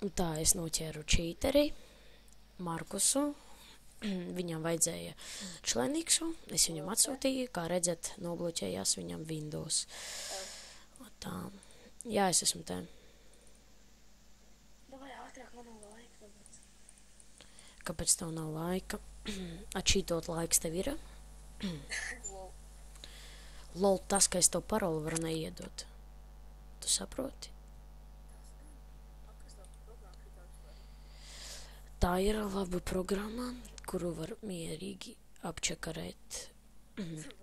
Un tā es noķēru čīteri, Markusu. Viņam vajadzēja členiksu, es viņam atsūtīju, kā redzat, nobloķējās viņam Windows. Tā. Jā, es esmu te. Davai ātrāk, man nav laika. Kāpēc tev nav laika? Atšītot laiks tev ir? Lol, tas, ka es tev paroli varu neiedot. Tu saproti? Tā ir laba programma, kuru var mierīgi apčakarēt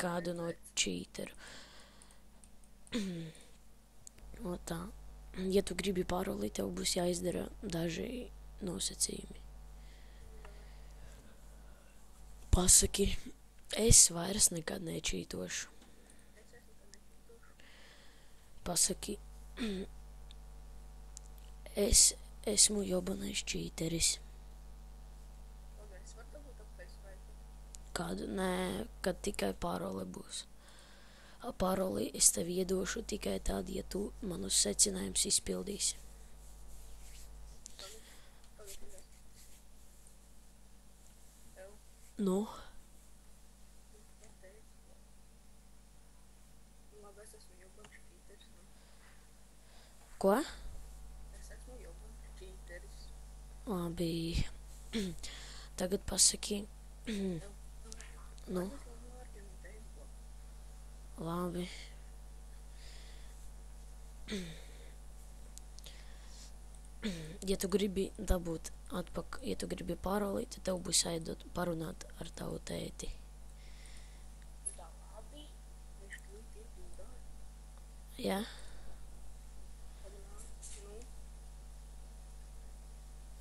kādu no čīteru. O tā. Ja tu gribi paroli, tev būs jāizdara daži nosacījumi. Pasaki, es vairs nekad nečītošu. Pasaki, es esmu jobanais čīteris. Kādu? Nē, kad tikai parole būs. Paroli es tev iedošu tikai tad, ja tu manus secinājumus izpildīsi. Nu? Ko? Es esmu jobans čīteris. Labi. Tagad pasaki. Nu? Labi. Ja tu gribi dabūt ja tu gribi paroli, tad tev būs jāiedot parunāt ar tavu tēti. Tā labi, viņš tūlīt ir būdā. Jā?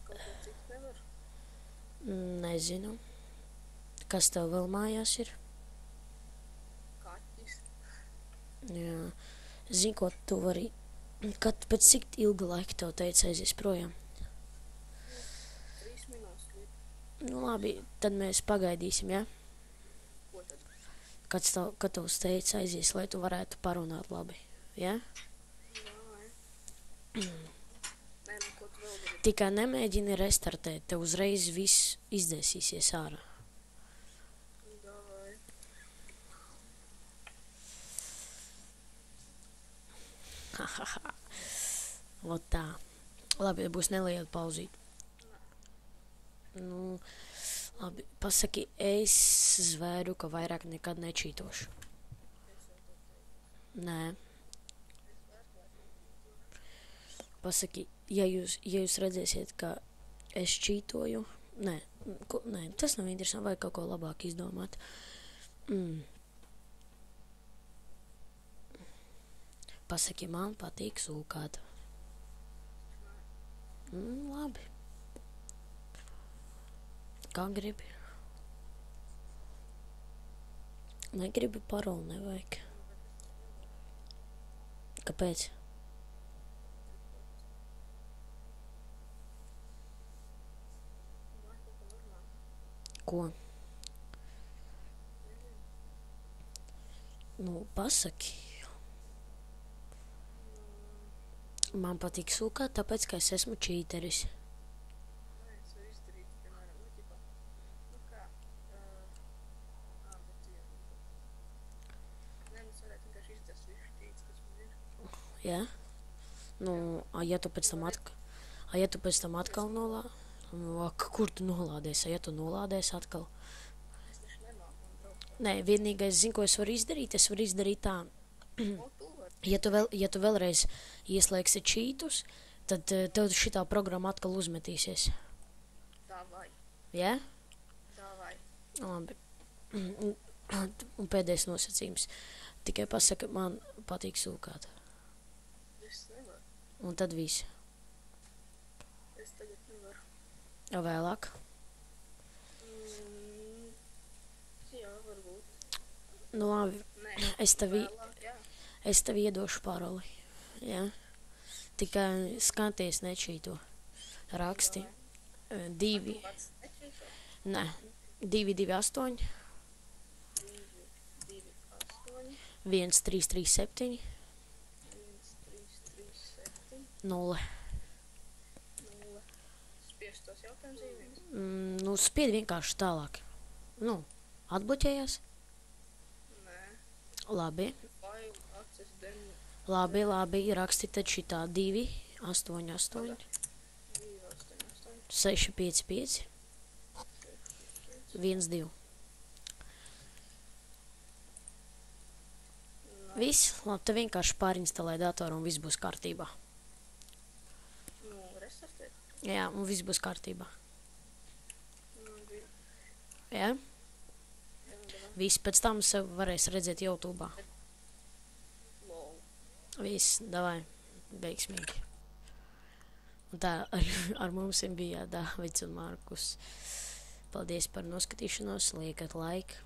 Kaut ko citu nevar? Nezinu. Kas tev vēl mājās ir? Kaķis. Jā. Zini, ko tu vari... Kad pēc cik ilga laika tev teica aizies projām? 3 minūtes līdz. Nu labi, tad mēs pagaidīsim, ja? Ko tad? Kad tavs teica aizies, lai tu varētu parunāt labi, ja? Jā, nē, nu ko tu vēl gribi? Tikai nemēģini restartēt, tev uzreiz viss izdēsīsies ārā. Davai. Vot tā. Labi, būs neliela pauzīt. Nu, labi, pasaki, es zvēru, ka vairāk nekad nečītošu. Nē. Pasaki, ja jūs redzēsiet, ka es čītoju, nē, tas nav interesanti, vajag kaut ko labāk izdomāt. Pasaki, man patīk sūkāt. Labi. Kā gribi? Negribi paroli, nevajag. Kāpēc? Ko? Nu, pasaki. Man patīk sūkāt, tāpēc, ka es esmu čīteris. Nē, es varu izdarīt, piemēram, nu, ķipā. Nu kā? Bet jā. Nē, es varētu vienkārši izdarīt visu čīts, kas man ir. Jā? Nu, ja tu pēc tam atkal nolādēsi? Kur tu nolādēsi? Ja tu nolādēsi atkal? Es taču nemāku man braukt. Nē, vienīgais, zinu, ko es varu izdarīt tā. O, tu vari. Ja tu vēlreiz ieslēgsi čītus, tad tev šitā programma atkal uzmetīsies. Davai. Jā? Davai. Labi. Un pēdējais nosacījums. Tikai pasaka, man patīk sūkāt. Es nevaru. Un tad viss. Es tagad nevaru. Vēlāk. Jā, varbūt. Nu labi. Nē, vēlāk, jā. Es tev iedošu paroli. Jā? Tikai skaties nečīto. Raksti. 2. Pats nečīto. Nē. 228 2, 8, 1337 1, 3, 3, 7, 0. 0. visus tos jautājumus zīmēs? Nu, spied vienkārši tālāk. Nu, atbloķējās. Nē. Labi. File, access, den, Labi, raksti tad šitā 2, 8, 8, 2, 8, 8, 6, 5, 5, 1, 2. Viss, labi, te vienkārši pārinstalē datoru un viss būs kārtībā. Nu, restartēt. Jā, un viss būs kārtībā. Nu, bija. Jā? Jā, davai. Viss pēc tam sev varēs redzēt YouTube'ā. Lol. Viss, davai, veiksmīgi. Un tā ar mums bija Dāvids un Markus. Paldies par noskatīšanos, liekat laiku.